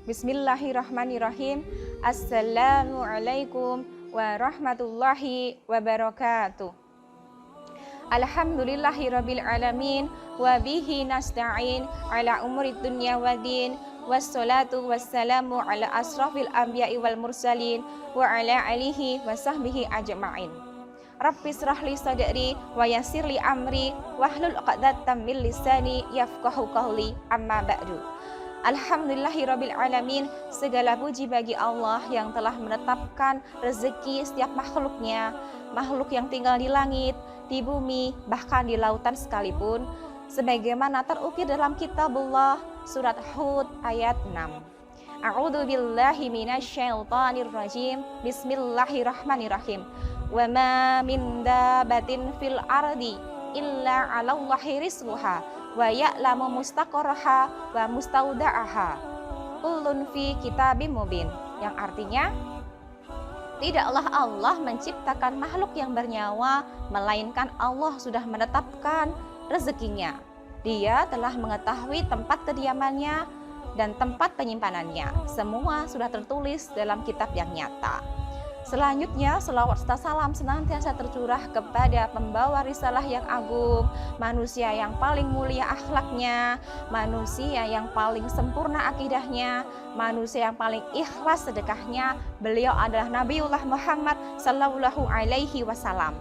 Bismillahirrahmanirrahim. Assalamualaikum warahmatullahi wabarakatuh. Alhamdulillahirabbil alamin wa bihi nasta'in ala umurid dunya waddin. Wassalatu wassalamu ala asrafil anbiya'i wal mursalin wa ala alihi wa sahbihi ajma'in. Rabbi shrahli sadri wa yassirli amri wahlul 'uqdatam min lisani yafqahu qawli, amma ba'du. Alhamdulillahirabbil alamin, segala puji bagi Allah yang telah menetapkan rezeki setiap makhluknya, makhluk yang tinggal di langit, di bumi, bahkan di lautan sekalipun, sebagaimana terukir dalam kitabullah surat Hud ayat 6. A'udzu billahi minasyaitonir rajim. Bismillahirrahmanirrahim. Wa ma min dabatin fil ardi illa 'alallahi rizquha wa ya'lamu mustaqarraha wa mustauda'aha kullun fi kitabim mubin, yang artinya tidaklah Allah menciptakan makhluk yang bernyawa melainkan Allah sudah menetapkan rezekinya. Dia telah mengetahui tempat kediamannya dan tempat penyimpanannya. Semua sudah tertulis dalam kitab yang nyata. Selanjutnya, selawat serta salam senantiasa tercurah kepada pembawa risalah yang agung, manusia yang paling mulia akhlaknya, manusia yang paling sempurna akidahnya, manusia yang paling ikhlas sedekahnya. Beliau adalah Nabiullah Muhammad sallallahu alaihi wasallam,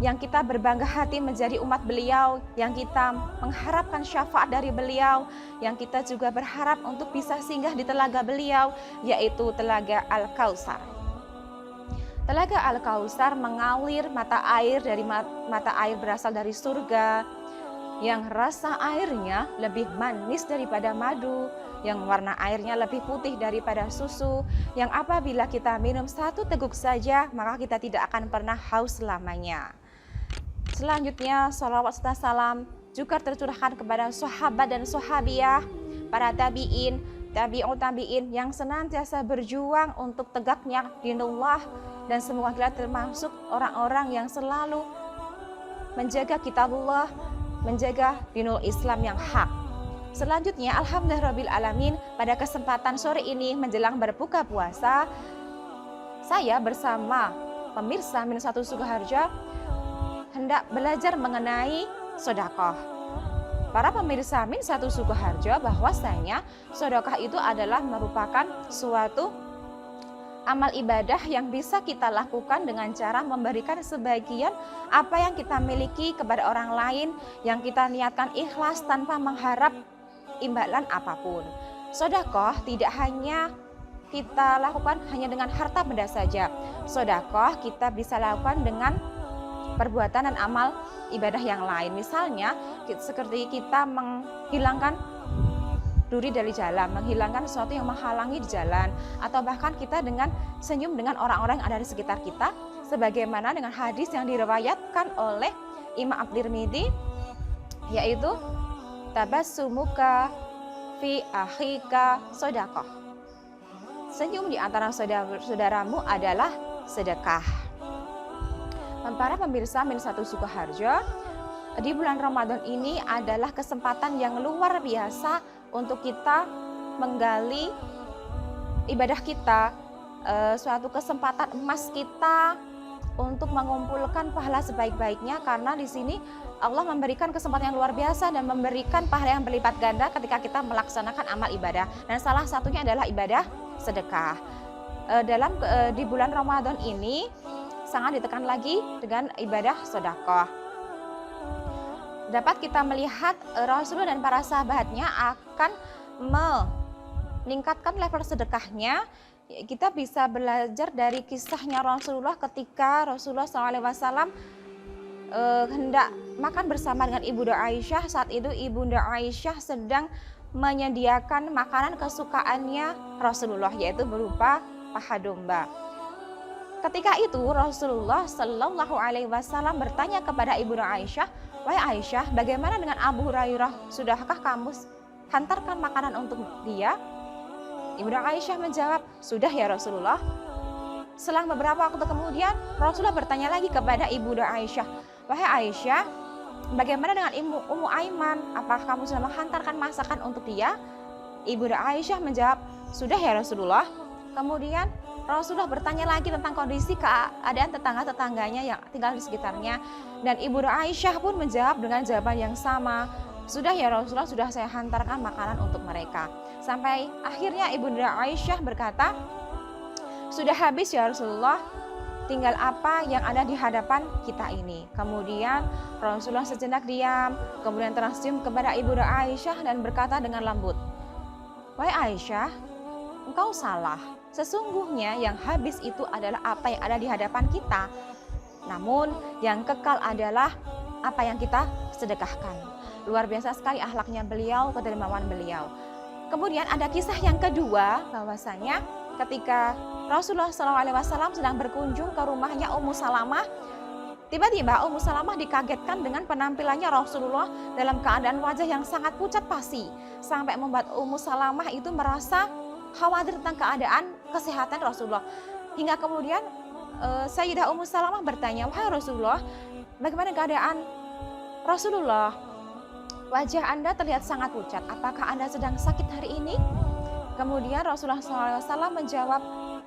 yang kita berbangga hati menjadi umat beliau, yang kita mengharapkan syafaat dari beliau, yang kita juga berharap untuk bisa singgah di telaga beliau, yaitu telaga Al-Kautsar. Telaga Al-Kautsar mengalir mata air dari mata air berasal dari surga, yang rasa airnya lebih manis daripada madu, yang warna airnya lebih putih daripada susu, yang apabila kita minum satu teguk saja maka kita tidak akan pernah haus selamanya. Selanjutnya, salawat serta salam juga tercurahkan kepada sahabat dan sahabiah, para tabi'in, tabi'ut tabi'in yang senantiasa berjuang untuk tegaknya dinullah, dan semoga kita termasuk orang-orang yang selalu menjaga kitabullah, menjaga dinul Islam yang hak. Selanjutnya, alhamdulillahirabbil alamin, pada kesempatan sore ini menjelang berbuka puasa, saya bersama pemirsa Min1 Sukoharjo hendak belajar mengenai sedekah. Para pemirsa Min1 Sukoharjo, bahwasanya sedekah itu adalah merupakan suatu amal ibadah yang bisa kita lakukan dengan cara memberikan sebagian apa yang kita miliki kepada orang lain, yang kita niatkan ikhlas tanpa mengharap imbalan apapun. Sedekah tidak hanya kita lakukan hanya dengan harta benda saja. Sedekah kita bisa lakukan dengan perbuatan dan amal ibadah yang lain. Misalnya seperti kita menghilangkan duri dari jalan, menghilangkan sesuatu yang menghalangi di jalan, atau bahkan kita dengan senyum dengan orang-orang yang ada di sekitar kita, sebagaimana dengan hadis yang diriwayatkan oleh Imam At-Tirmidzi, yaitu tabassumuka fi akhika sedekah. Senyum di antara saudaramu adalah sedekah. Para pemirsa Min1 Sukoharjo, di bulan Ramadan ini adalah kesempatan yang luar biasa untuk kita menggali ibadah kita, suatu kesempatan emas kita untuk mengumpulkan pahala sebaik-baiknya, karena di sini Allah memberikan kesempatan yang luar biasa dan memberikan pahala yang berlipat ganda ketika kita melaksanakan amal ibadah, dan salah satunya adalah ibadah sedekah. Di bulan Ramadan ini sangat ditekan lagi dengan ibadah sedekah. Dapat kita melihat Rasulullah dan para sahabatnya akan meningkatkan level sedekahnya. Kita bisa belajar dari kisahnya Rasulullah ketika Rasulullah SAW hendak makan bersama dengan Ibunda Aisyah. Saat itu Ibunda Aisyah sedang menyediakan makanan kesukaannya Rasulullah, yaitu berupa paha domba. Ketika itu Rasulullah Shallallahu Alaihi Wasallam bertanya kepada Ibunda Aisyah, "Wahai Aisyah, bagaimana dengan Abu Hurairah? Sudahkah kamu hantarkan makanan untuk dia?" Ibunda Aisyah menjawab, "Sudah ya Rasulullah." Selang beberapa waktu kemudian Rasulullah bertanya lagi kepada Ibunda Aisyah, "Wahai Aisyah, bagaimana dengan Ummu Aiman? Apakah kamu sudah menghantarkan masakan untuk dia?" Ibunda Aisyah menjawab, sudah ya Rasulullah. Kemudian Rasulullah bertanya lagi tentang kondisi keadaan tetangga-tetangganya yang tinggal di sekitarnya. Dan Ibunda Aisyah pun menjawab dengan jawaban yang sama. Sudah ya Rasulullah, sudah saya hantarkan makanan untuk mereka. Sampai akhirnya Ibunda Aisyah berkata, sudah habis ya Rasulullah, tinggal apa yang ada di hadapan kita ini. Kemudian Rasulullah sejenak diam, kemudian tersenyum kepada Ibunda Aisyah dan berkata dengan lembut, wahai Aisyah, engkau salah. Sesungguhnya yang habis itu adalah apa yang ada di hadapan kita. Namun yang kekal adalah apa yang kita sedekahkan. Luar biasa sekali akhlaknya beliau, kedermawan beliau. Kemudian ada kisah yang kedua, bahwasanya ketika Rasulullah SAW sedang berkunjung ke rumahnya Ummu Salamah, tiba-tiba Ummu Salamah dikagetkan dengan penampilannya Rasulullah dalam keadaan wajah yang sangat pucat pasi, sampai membuat Ummu Salamah itu merasa khawatir tentang keadaan kesehatan Rasulullah. Hingga kemudian Sayyidah Ummu Salamah bertanya, wahai Rasulullah, bagaimana keadaan Rasulullah? Wajah Anda terlihat sangat pucat, apakah Anda sedang sakit hari ini? Kemudian Rasulullah SAW menjawab,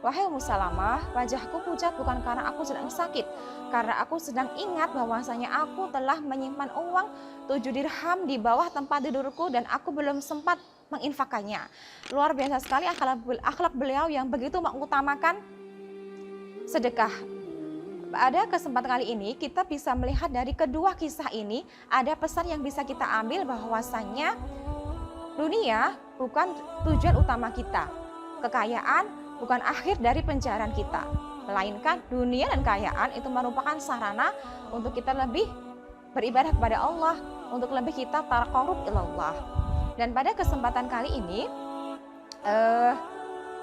wahai Ummu Salamah, wajahku pucat bukan karena aku sedang sakit, karena aku sedang ingat bahwasanya aku telah menyimpan uang 7 dirham di bawah tempat tidurku dan aku belum sempat menginfakannya. Luar biasa sekali akhlak beliau yang begitu mengutamakan sedekah. Pada kesempatan kali ini kita bisa melihat dari kedua kisah ini ada pesan yang bisa kita ambil, bahwasannya dunia bukan tujuan utama kita. Kekayaan bukan akhir dari pencarian kita, melainkan dunia dan kekayaan itu merupakan sarana untuk kita lebih beribadah kepada Allah, untuk lebih kita taqarrub ilallah. Dan pada kesempatan kali ini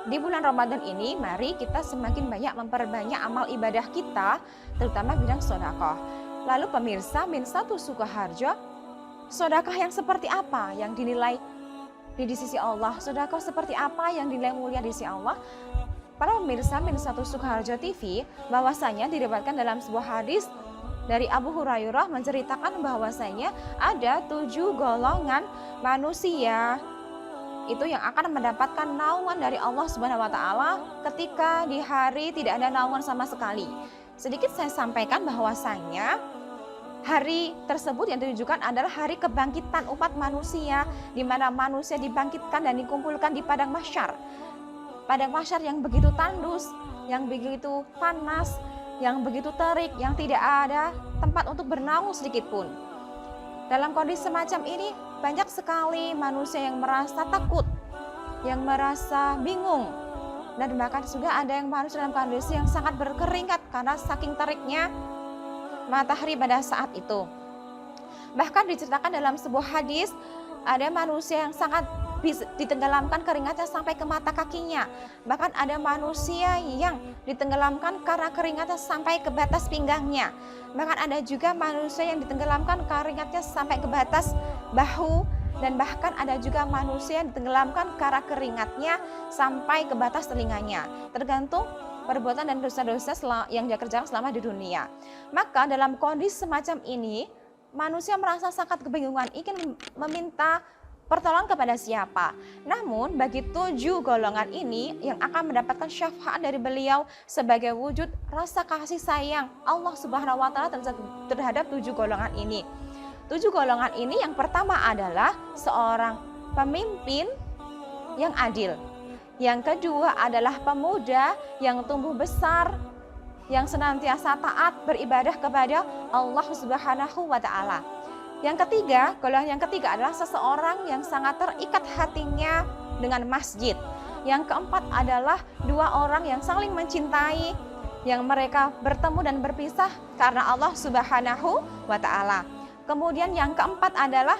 di bulan Ramadan ini, mari kita semakin banyak memperbanyak amal ibadah kita, terutama bidang sedekah. Lalu pemirsa, min satu Sukoharjo, sedekah yang seperti apa yang dinilai di sisi Allah? Sedekah seperti apa yang dinilai mulia di sisi Allah? Para pemirsa min satu Sukoharjo TV, bahwasanya diriwayatkan dalam sebuah hadis dari Abu Hurairah menceritakan bahwasanya ada 7 golongan manusia itu yang akan mendapatkan naungan dari Allah Subhanahu wa taala ketika di hari tidak ada naungan sama sekali. Sedikit saya sampaikan bahwasanya hari tersebut yang ditujukan adalah hari kebangkitan umat manusia, di mana manusia dibangkitkan dan dikumpulkan di padang mahsyar. Padang mahsyar yang begitu tandus, yang begitu panas, yang begitu terik, yang tidak ada tempat untuk bernaung sedikit pun. Dalam kondisi semacam ini, banyak sekali manusia yang merasa takut, yang merasa bingung, dan bahkan juga ada yang manusia dalam kondisi yang sangat berkeringat karena saking teriknya matahari pada saat itu. Bahkan diceritakan dalam sebuah hadis, ada manusia yang sangat ditenggelamkan keringatnya sampai ke mata kakinya. Bahkan ada manusia yang ditenggelamkan karena keringatnya sampai ke batas pinggangnya. Bahkan ada juga manusia yang ditenggelamkan keringatnya sampai ke batas bahu. Dan bahkan ada juga manusia yang ditenggelamkan karena keringatnya sampai ke batas telinganya. Tergantung perbuatan dan dosa-dosa yang dia kerjakan selama di dunia. Maka dalam kondisi semacam ini, manusia merasa sangat kebingungan, ingin meminta pertolongan kepada siapa. Namun bagi 7 golongan ini yang akan mendapatkan syafaat dari beliau sebagai wujud rasa kasih sayang Allah Subhanahu wa taala terhadap 7 golongan ini. 7 golongan ini yang pertama adalah seorang pemimpin yang adil. Yang kedua adalah pemuda yang tumbuh besar, yang senantiasa taat beribadah kepada Allah Subhanahu wa taala. Yang ketiga, golongan yang ketiga adalah seseorang yang sangat terikat hatinya dengan masjid. Yang keempat adalah 2 orang yang saling mencintai, yang mereka bertemu dan berpisah karena Allah Subhanahu wa taala. Kemudian yang keempat adalah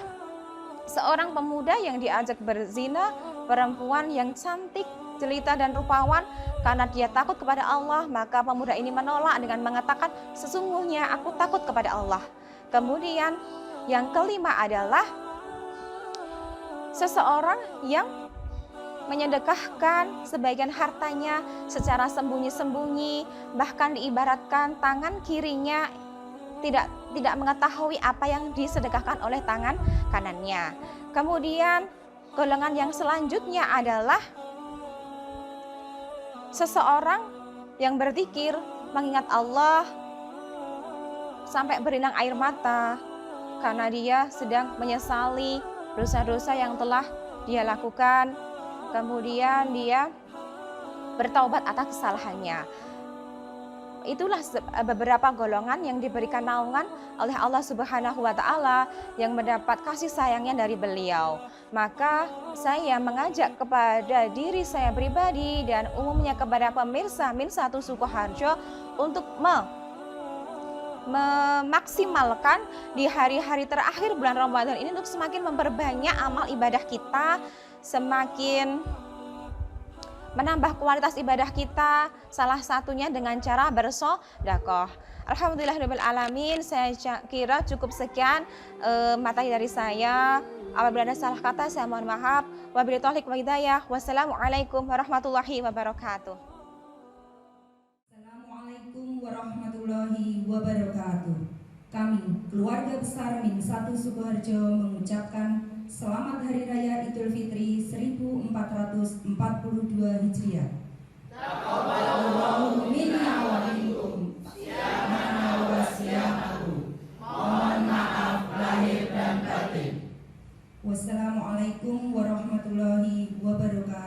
seorang pemuda yang diajak berzina, perempuan yang cantik, jelita dan rupawan, karena dia takut kepada Allah, maka pemuda ini menolak dengan mengatakan, sesungguhnya aku takut kepada Allah. Kemudian yang kelima adalah seseorang yang menyedekahkan sebagian hartanya secara sembunyi-sembunyi, bahkan diibaratkan tangan kirinya tidak mengetahui apa yang disedekahkan oleh tangan kanannya. Kemudian golongan yang selanjutnya adalah seseorang yang berzikir, mengingat Allah sampai berinang air mata karena dia sedang menyesali dosa-dosa yang telah dia lakukan. Kemudian dia bertaubat atas kesalahannya. Itulah beberapa golongan yang diberikan naungan oleh Allah Subhanahu wa Ta'ala yang mendapat kasih sayangnya dari beliau. Maka saya mengajak kepada diri saya pribadi dan umumnya kepada pemirsa Min1 Sukoharjo untuk memaksimalkan di hari-hari terakhir bulan Ramadan ini untuk semakin memperbanyak amal ibadah kita, semakin menambah kualitas ibadah kita, salah satunya dengan cara bersedekah. Alhamdulillahirabbil alamin, saya kira cukup sekian materi dari saya. Apabila ada salah kata saya mohon maaf. Wabillahi taufiq wal hidayah. Wassalamualaikum warahmatullahi wabarakatuh. Assalamualaikum warahmatullahi wabarakatuh. Kami, keluarga besar Min1 Sukoharjo mengucapkan Selamat Hari Raya Idul Fitri 1442 Hijriah. Taqabbalallahu minna wa minkum siyamana wa siyamakum. Mohon maaf lahir dan batin. Wassalamualaikum warahmatullahi wabarakatuh.